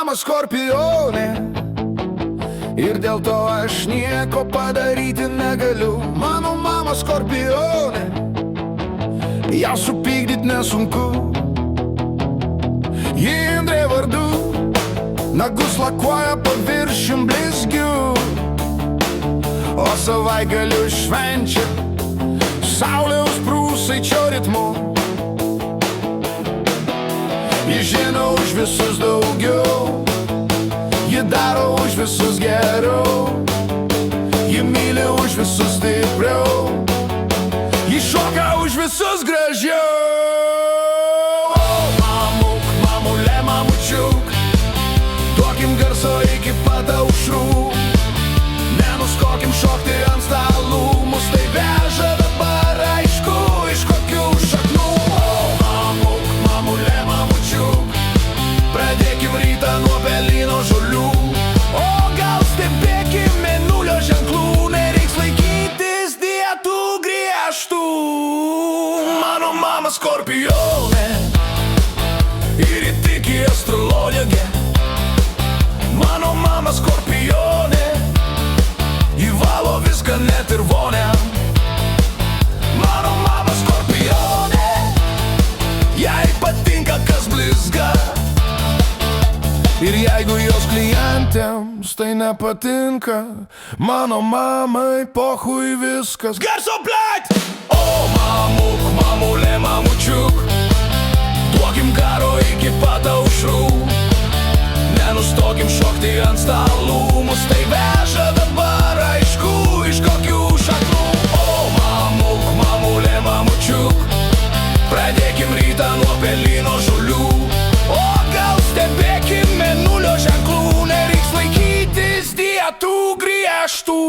mama skorpionė ir dėl to aš nieko padaryti negaliu. Mano mama skorpionė, ją supykdyt nesunku. Ji Indrė vardu, nagus lakuoja paviršium blizgiu, o savaitgaliu švenčia saulė užprūsaičio ritmu. Ji žino už visus daugiau, ji daro už visus geriau, ji myli už visus stipriau, ji šoka už visus gražiau. Mamuk, mamulė, mamučiuk, duokim garso iki pat aušrų, nenustokim šokti ant stalų, mus tai veža dabar aišku iš kokių šaknų. Mamuk, mamulė, mamučiuk, pradėkim rytą nuo pelyno žolių, o gal stebėkim mėnulio ženklų, nereiks laikytis dietų griežtų. Mano mama skorpionė ir įtiki astrologė. Mano mama skorpionė, ji valo viską net ir vonę. Mano mama skorpionė, jai patinka kas blizga, ir jeigu jos klientėms tai nepatinka, mano mamai pohui viskas. Garso blėt! O mamuk, mamulė, mamučiuk, duokim garo iki pat aušrų, nenustokim šokti ant stalų, mus tai veža dabar aišku iš kokių šaknų. O mamuk, mamulė, mamučiuk, pradėkim rytą nuo pelyno žolių, o gal stebėkim mėnulio ženklų, nereiks laikytis dietų griežtų.